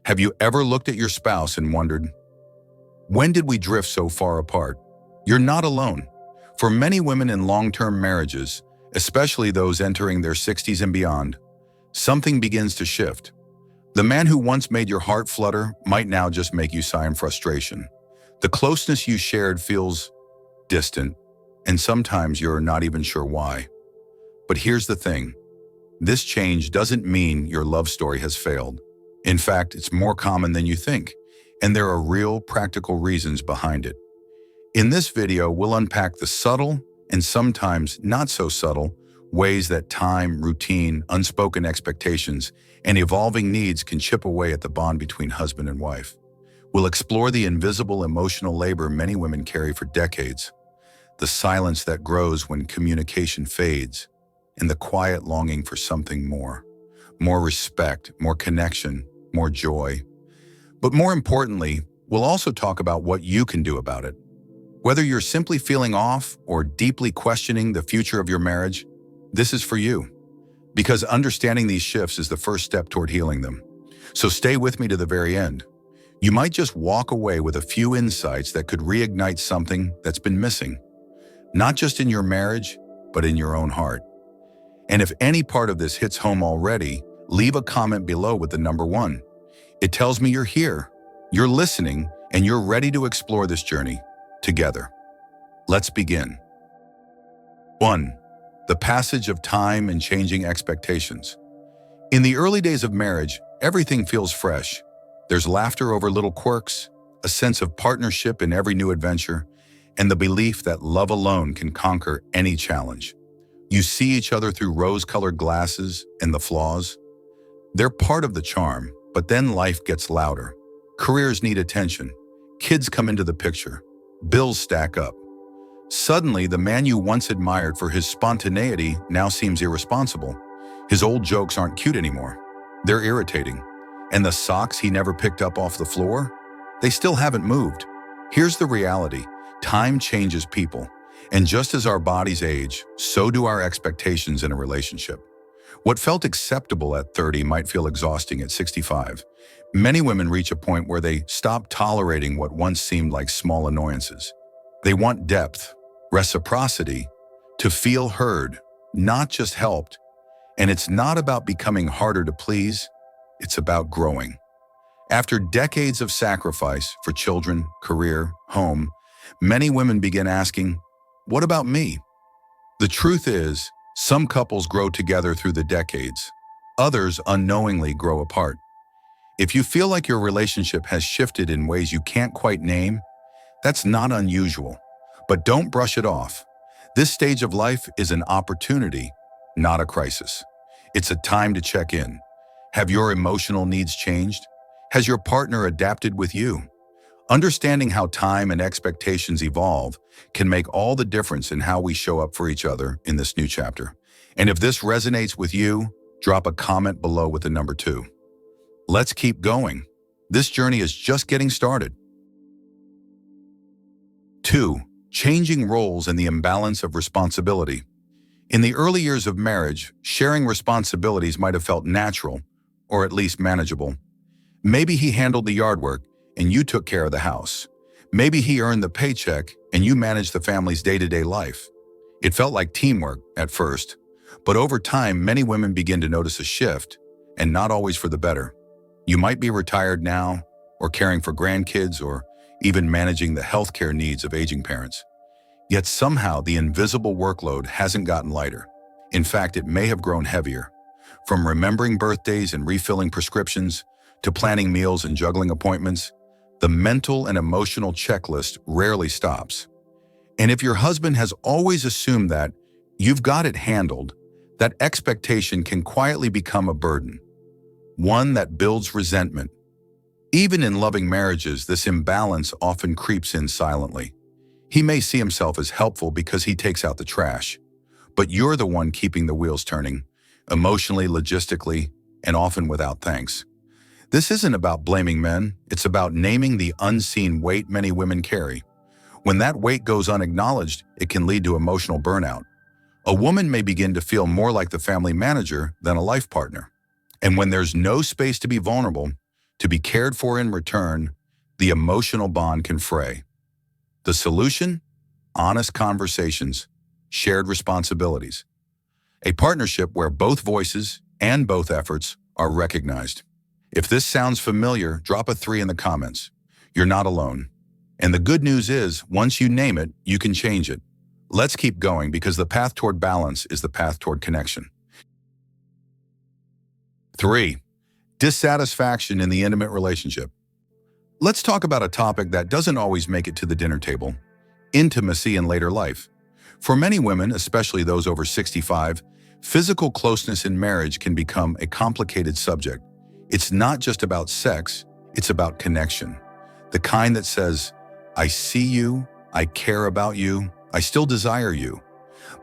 Have you ever looked at your spouse and wondered, when did we drift so far apart? You're not alone. For many women in long-term marriages, especially those entering their 60s and beyond, something begins to shift. The man who once made your heart flutter might now just make you sigh in frustration. The closeness you shared feels distant, and sometimes you're not even sure why. But here's the thing. This change doesn't mean your love story has failed. In fact, it's more common than you think, and there are real practical reasons behind it. In this video, we'll unpack the subtle and sometimes not so subtle ways that time, routine, unspoken expectations, and evolving needs can chip away at the bond between husband and wife. We'll explore the invisible emotional labor many women carry for decades, the silence that grows when communication fades, and the quiet longing for something more respect, more connection, more joy. But more importantly, we'll also talk about what you can do about it. Whether you're simply feeling off or deeply questioning the future of your marriage, this is for you. Because understanding these shifts is the first step toward healing them. So stay with me to the very end. You might just walk away with a few insights that could reignite something that's been missing, not just in your marriage, but in your own heart. And if any part of this hits home already, leave a comment below with the number 1. It tells me you're here, you're listening, and you're ready to explore this journey together. Let's begin. 1. The passage of time and changing expectations. In the early days of marriage, everything feels fresh. There's laughter over little quirks, a sense of partnership in every new adventure, and the belief that love alone can conquer any challenge. You see each other through rose-colored glasses and the flaws. They're part of the charm, but then life gets louder. Careers need attention. Kids come into the picture. Bills stack up. Suddenly, the man you once admired for his spontaneity now seems irresponsible. His old jokes aren't cute anymore. They're irritating. And the socks he never picked up off the floor? They still haven't moved. Here's the reality. Time changes people. And just as our bodies age, so do our expectations in a relationship. What felt acceptable at 30 might feel exhausting at 65. Many women reach a point where they stop tolerating what once seemed like small annoyances. They want depth, reciprocity, to feel heard, not just helped. And it's not about becoming harder to please, it's about growing. After decades of sacrifice for children, career, home, many women begin asking, what about me? The truth is, some couples grow together through the decades. Others unknowingly grow apart. If you feel like your relationship has shifted in ways you can't quite name, that's not unusual. But don't brush it off. This stage of life is an opportunity, not a crisis. It's a time to check in. Have your emotional needs changed? Has your partner adapted with you? Understanding how time and expectations evolve can make all the difference in how we show up for each other in this new chapter. And if this resonates with you, drop a comment below with the number 2. Let's keep going. This journey is just getting started. 2. Changing roles and the imbalance of responsibility. In the early years of marriage, sharing responsibilities might have felt natural, or at least manageable. Maybe he handled the yard work, and you took care of the house. Maybe he earned the paycheck and you managed the family's day-to-day life. It felt like teamwork at first, but over time, many women begin to notice a shift, and not always for the better. You might be retired now, or caring for grandkids, or even managing the healthcare needs of aging parents. Yet somehow the invisible workload hasn't gotten lighter. In fact, it may have grown heavier. From remembering birthdays and refilling prescriptions, to planning meals and juggling appointments, the mental and emotional checklist rarely stops. And if your husband has always assumed that you've got it handled, that expectation can quietly become a burden, one that builds resentment. Even in loving marriages, this imbalance often creeps in silently. He may see himself as helpful because he takes out the trash, but you're the one keeping the wheels turning, emotionally, logistically, and often without thanks. This isn't about blaming men, it's about naming the unseen weight many women carry. When that weight goes unacknowledged, it can lead to emotional burnout. A woman may begin to feel more like the family manager than a life partner. And when there's no space to be vulnerable, to be cared for in return, the emotional bond can fray. The solution? Honest conversations, shared responsibilities. A partnership where both voices and both efforts are recognized. If this sounds familiar, drop a 3 in the comments. You're not alone. And the good news is, once you name it, you can change it. Let's keep going because the path toward balance is the path toward connection. 3. Dissatisfaction in the intimate relationship. Let's talk about a topic that doesn't always make it to the dinner table: intimacy in later life. For many women, especially those over 65, physical closeness in marriage can become a complicated subject. It's not just about sex, it's about connection. The kind that says, I see you, I care about you, I still desire you.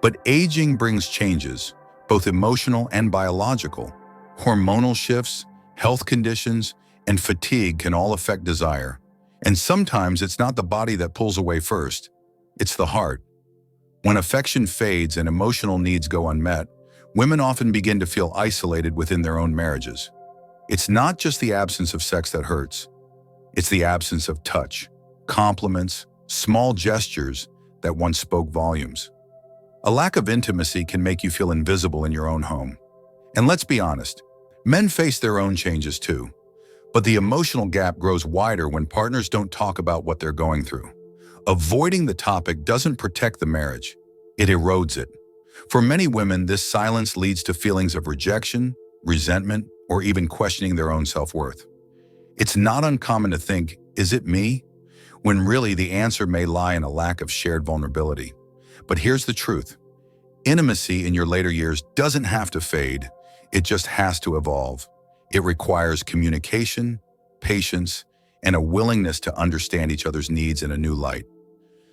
But aging brings changes, both emotional and biological. Hormonal shifts, health conditions, and fatigue can all affect desire. And sometimes it's not the body that pulls away first, it's the heart. When affection fades and emotional needs go unmet, women often begin to feel isolated within their own marriages. It's not just the absence of sex that hurts. It's the absence of touch, compliments, small gestures that once spoke volumes. A lack of intimacy can make you feel invisible in your own home. And let's be honest, men face their own changes too. But the emotional gap grows wider when partners don't talk about what they're going through. Avoiding the topic doesn't protect the marriage, it erodes it. For many women, this silence leads to feelings of rejection, resentment, or even questioning their own self-worth. It's not uncommon to think, is it me? When really the answer may lie in a lack of shared vulnerability. But here's the truth. Intimacy in your later years doesn't have to fade, it just has to evolve. It requires communication, patience, and a willingness to understand each other's needs in a new light.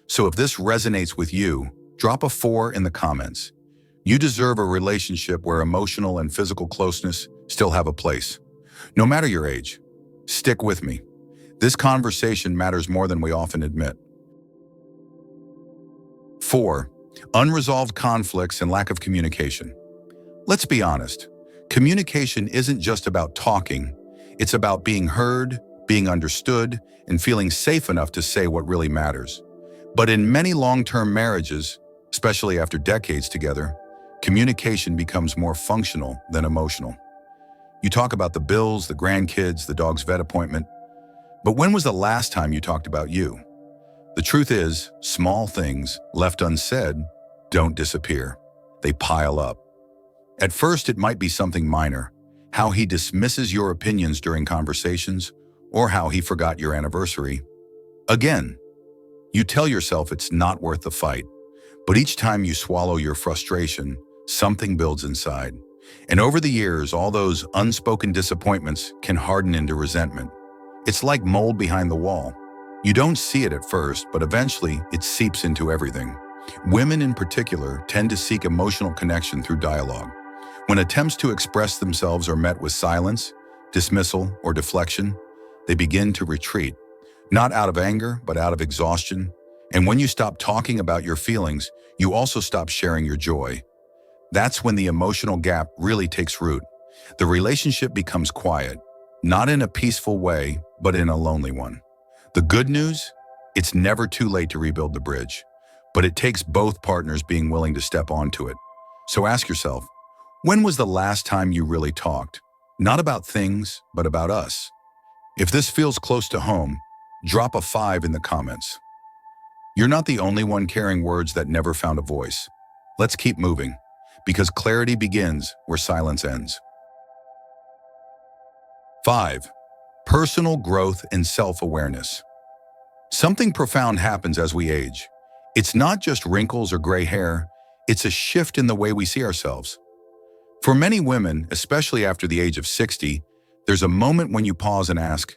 So if this resonates with you, drop a 4 in the comments. You deserve a relationship where emotional and physical closeness still have a place. No matter your age, stick with me. This conversation matters more than we often admit. 4. Unresolved conflicts and lack of communication. Let's be honest. Communication isn't just about talking. It's about being heard, being understood, and feeling safe enough to say what really matters. But in many long-term marriages, especially after decades together, communication becomes more functional than emotional. You talk about the bills, the grandkids, the dog's vet appointment. But when was the last time you talked about you? The truth is, small things left unsaid don't disappear. They pile up. At first, it might be something minor, how he dismisses your opinions during conversations, or how he forgot your anniversary. Again, you tell yourself it's not worth the fight, but each time you swallow your frustration, something builds inside. And over the years, all those unspoken disappointments can harden into resentment. It's like mold behind the wall. You don't see it at first, but eventually it seeps into everything. Women in particular tend to seek emotional connection through dialogue. When attempts to express themselves are met with silence, dismissal, or deflection, they begin to retreat, not out of anger, but out of exhaustion. And when you stop talking about your feelings, you also stop sharing your joy. That's when the emotional gap really takes root. The relationship becomes quiet, not in a peaceful way, but in a lonely one. The good news? It's never too late to rebuild the bridge, but it takes both partners being willing to step onto it. So ask yourself, when was the last time you really talked? Not about things, but about us. If this feels close to home, drop a 5 in the comments. You're not the only one carrying words that never found a voice. Let's keep moving, because clarity begins where silence ends. 5. Personal growth and self-awareness. Something profound happens as we age. It's not just wrinkles or gray hair, it's a shift in the way we see ourselves. For many women, especially after the age of 60, there's a moment when you pause and ask,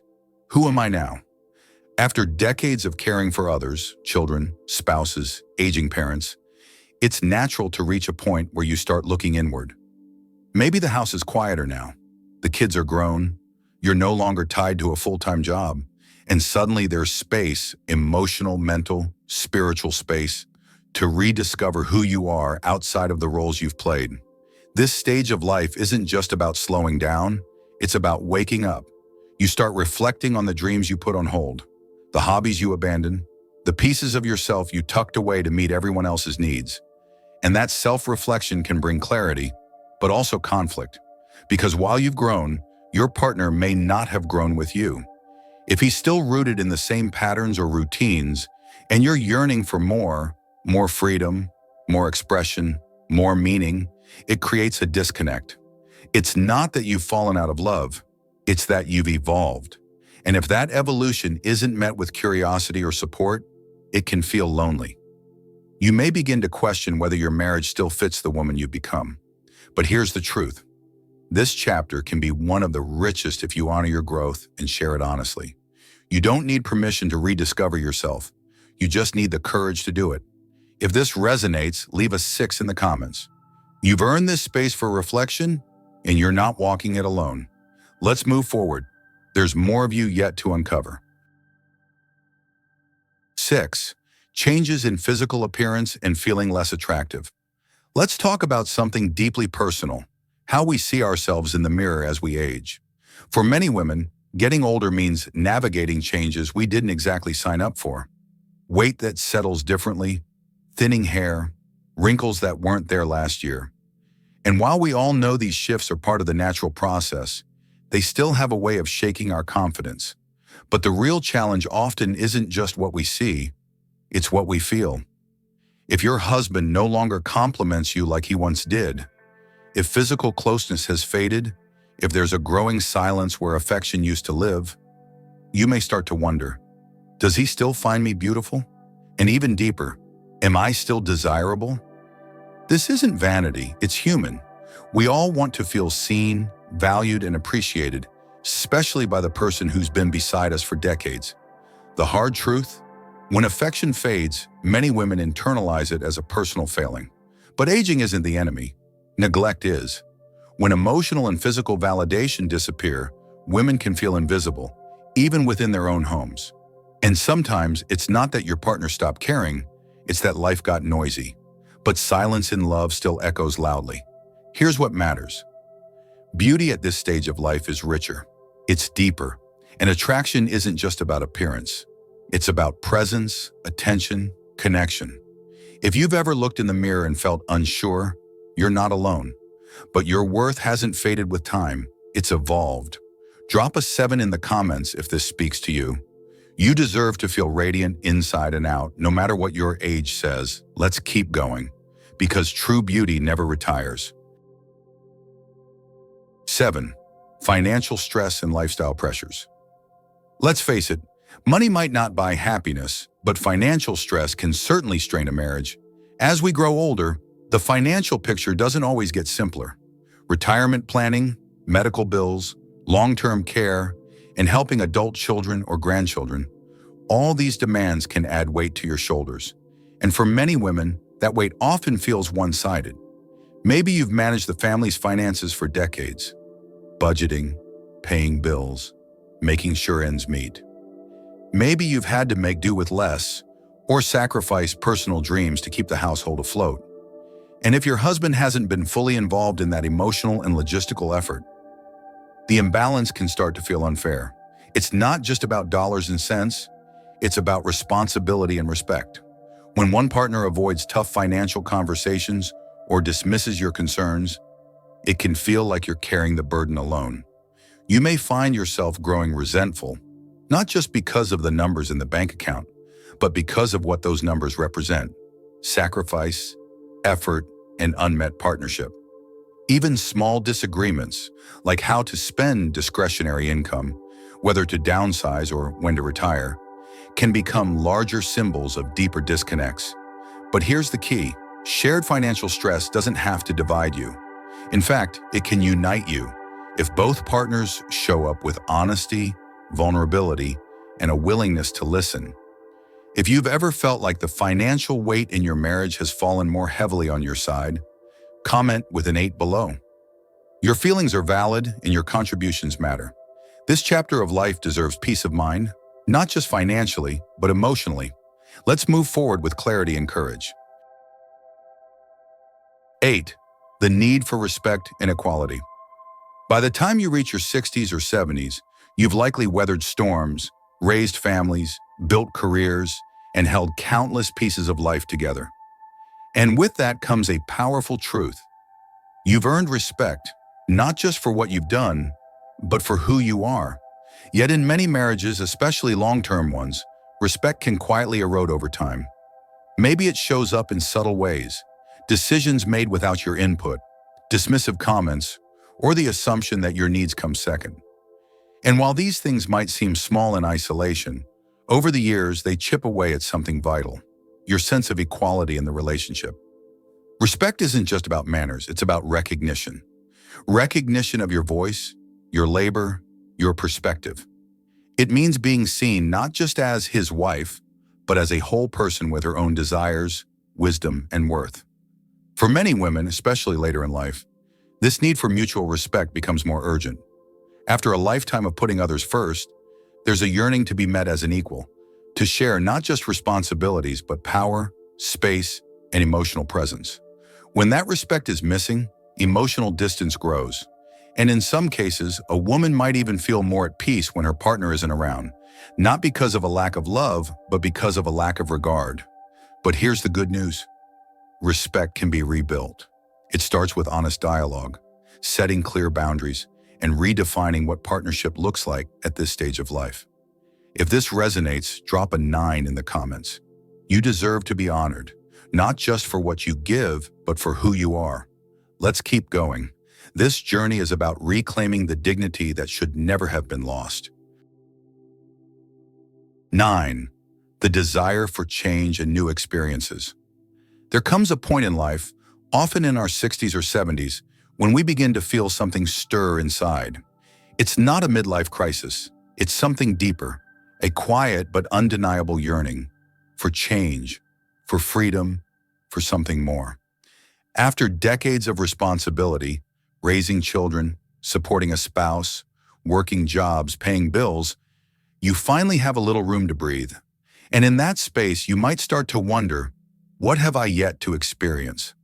who am I now? After decades of caring for others, children, spouses, aging parents, it's natural to reach a point where you start looking inward. Maybe the house is quieter now. The kids are grown. You're no longer tied to a full-time job. And suddenly there's space, emotional, mental, spiritual space, to rediscover who you are outside of the roles you've played. This stage of life isn't just about slowing down, it's about waking up. You start reflecting on the dreams you put on hold, the hobbies you abandoned, the pieces of yourself you tucked away to meet everyone else's needs. And that self-reflection can bring clarity, but also conflict. Because while you've grown, your partner may not have grown with you. If he's still rooted in the same patterns or routines, and you're yearning for more freedom, more expression, more meaning, it creates a disconnect. It's not that you've fallen out of love, it's that you've evolved. And if that evolution isn't met with curiosity or support, it can feel lonely. You may begin to question whether your marriage still fits the woman you've become. But here's the truth. This chapter can be one of the richest if you honor your growth and share it honestly. You don't need permission to rediscover yourself. You just need the courage to do it. If this resonates, leave a 6 in the comments. You've earned this space for reflection, and you're not walking it alone. Let's move forward. There's more of you yet to uncover. 6. Changes in physical appearance and feeling less attractive. Let's talk about something deeply personal, how we see ourselves in the mirror as we age. For many women, getting older means navigating changes we didn't exactly sign up for. Weight that settles differently, thinning hair, wrinkles that weren't there last year. And while we all know these shifts are part of the natural process, they still have a way of shaking our confidence. But the real challenge often isn't just what we see, it's what we feel. If your husband no longer compliments you like he once did, if physical closeness has faded, if there's a growing silence where affection used to live, you may start to wonder, does he still find me beautiful? And even deeper, am I still desirable? This isn't vanity, it's human. We all want to feel seen, valued, and appreciated, especially by the person who's been beside us for decades. The hard truth? When affection fades, many women internalize it as a personal failing. But aging isn't the enemy. Neglect is. When emotional and physical validation disappear, women can feel invisible, even within their own homes. And sometimes it's not that your partner stopped caring, it's that life got noisy. But silence in love still echoes loudly. Here's what matters. Beauty at this stage of life is richer. It's deeper. And attraction isn't just about appearance. It's about presence, attention, connection. If you've ever looked in the mirror and felt unsure, you're not alone. But your worth hasn't faded with time, it's evolved. Drop a 7 in the comments if this speaks to you. You deserve to feel radiant inside and out, no matter what your age says. Let's keep going, because true beauty never retires. 7. Financial stress and lifestyle pressures. Let's face it, money might not buy happiness, but financial stress can certainly strain a marriage. As we grow older, the financial picture doesn't always get simpler. Retirement planning, medical bills, long-term care, and helping adult children or grandchildren, all these demands can add weight to your shoulders. And for many women, that weight often feels one-sided. Maybe you've managed the family's finances for decades, budgeting, paying bills, making sure ends meet. Maybe you've had to make do with less or sacrifice personal dreams to keep the household afloat. And if your husband hasn't been fully involved in that emotional and logistical effort, the imbalance can start to feel unfair. It's not just about dollars and cents, it's about responsibility and respect. When one partner avoids tough financial conversations or dismisses your concerns, it can feel like you're carrying the burden alone. You may find yourself growing resentful, not just because of the numbers in the bank account, but because of what those numbers represent: sacrifice, effort, and unmet partnership. Even small disagreements, like how to spend discretionary income, whether to downsize or when to retire, can become larger symbols of deeper disconnects. But here's the key: shared financial stress doesn't have to divide you. In fact, it can unite you if both partners show up with honesty, vulnerability, and a willingness to listen. If you've ever felt like the financial weight in your marriage has fallen more heavily on your side, comment with an 8 below. Your feelings are valid and your contributions matter. This chapter of life deserves peace of mind, not just financially, but emotionally. Let's move forward with clarity and courage. 8. The need for respect and equality. By the time you reach your 60s or 70s, You've likely weathered storms, raised families, built careers, and held countless pieces of life together. And with that comes a powerful truth. You've earned respect, not just for what you've done, but for who you are. Yet in many marriages, especially long-term ones, respect can quietly erode over time. Maybe it shows up in subtle ways, decisions made without your input, dismissive comments, or the assumption that your needs come second. And while these things might seem small in isolation, over the years they chip away at something vital, your sense of equality in the relationship. Respect isn't just about manners, it's about recognition. Recognition of your voice, your labor, your perspective. It means being seen not just as his wife, but as a whole person with her own desires, wisdom, and worth. For many women, especially later in life, this need for mutual respect becomes more urgent. After a lifetime of putting others first, there's a yearning to be met as an equal, to share not just responsibilities, but power, space, and emotional presence. When that respect is missing, emotional distance grows. And in some cases, a woman might even feel more at peace when her partner isn't around, not because of a lack of love, but because of a lack of regard. But here's the good news. Respect can be rebuilt. It starts with honest dialogue, setting clear boundaries, and redefining what partnership looks like at this stage of life. If this resonates, drop a 9 in the comments. You deserve to be honored, not just for what you give, but for who you are. Let's keep going. This journey is about reclaiming the dignity that should never have been lost. 9. The desire for change and new experiences. There comes a point in life, often in our 60s or 70s, when we begin to feel something stir inside. It's not a midlife crisis. It's something deeper, a quiet but undeniable yearning for change, for freedom, for something more. After decades of responsibility, raising children, supporting a spouse, working jobs, paying bills, you finally have a little room to breathe. And in that space, you might start to wonder, what have I yet to experience?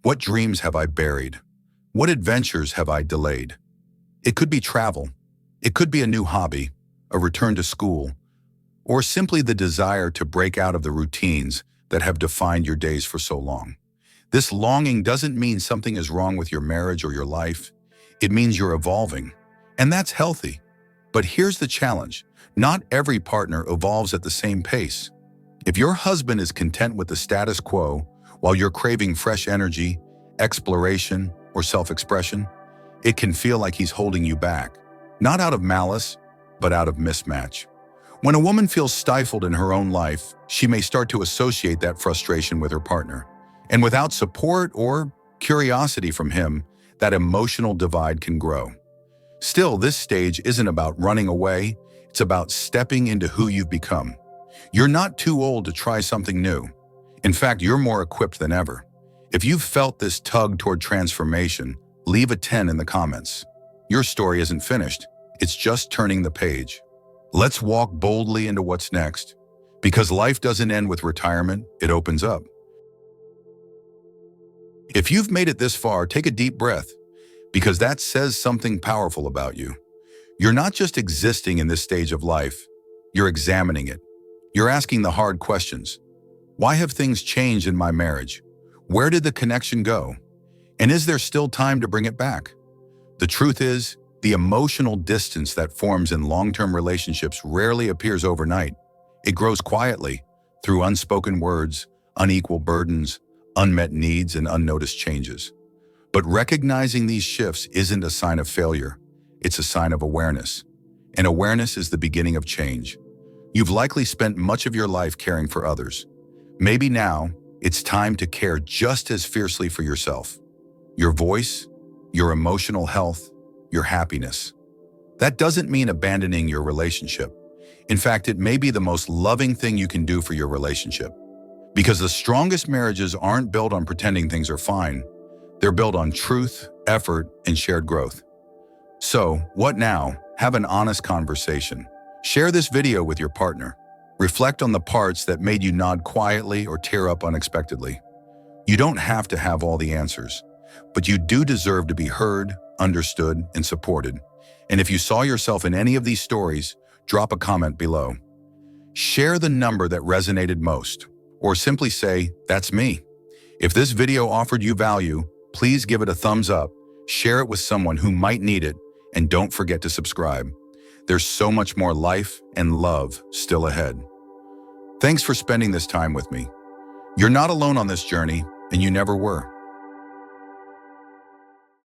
What dreams have I buried? What adventures have I delayed? It could be travel. It could be a new hobby, a return to school, or simply the desire to break out of the routines that have defined your days for so long. This longing doesn't mean something is wrong with your marriage or your life. It means you're evolving, and that's healthy. But here's the challenge. Not every partner evolves at the same pace. If your husband is content with the status quo while you're craving fresh energy, exploration, or self-expression, it can feel like he's holding you back, not out of malice, but out of mismatch. When a woman feels stifled in her own life, she may start to associate that frustration with her partner. And without support or curiosity from him, that emotional divide can grow. Still, this stage isn't about running away, it's about stepping into who you've become. You're not too old to try something new. In fact, you're more equipped than ever. If you've felt this tug toward transformation, leave a 10 in the comments. Your story isn't finished, it's just turning the page. Let's walk boldly into what's next, because life doesn't end with retirement, it opens up. If you've made it this far, take a deep breath, because that says something powerful about you. You're not just existing in this stage of life, you're examining it. You're asking the hard questions. Why have things changed in my marriage? Where did the connection go? And is there still time to bring it back? The truth is, the emotional distance that forms in long-term relationships rarely appears overnight. It grows quietly, through unspoken words, unequal burdens, unmet needs, and unnoticed changes. But recognizing these shifts isn't a sign of failure, it's a sign of awareness. And awareness is the beginning of change. You've likely spent much of your life caring for others. Maybe now, it's time to care just as fiercely for yourself. Your voice, your emotional health, your happiness. That doesn't mean abandoning your relationship. In fact, it may be the most loving thing you can do for your relationship. Because the strongest marriages aren't built on pretending things are fine. They're built on truth, effort, and shared growth. So, what now? Have an honest conversation. Share this video with your partner. Reflect on the parts that made you nod quietly or tear up unexpectedly. You don't have to have all the answers, but you do deserve to be heard, understood, and supported. And if you saw yourself in any of these stories, drop a comment below. Share the number that resonated most, or simply say, "That's me." If this video offered you value, please give it a thumbs up, share it with someone who might need it, and don't forget to subscribe. There's so much more life and love still ahead. Thanks for spending this time with me. You're not alone on this journey, and you never were.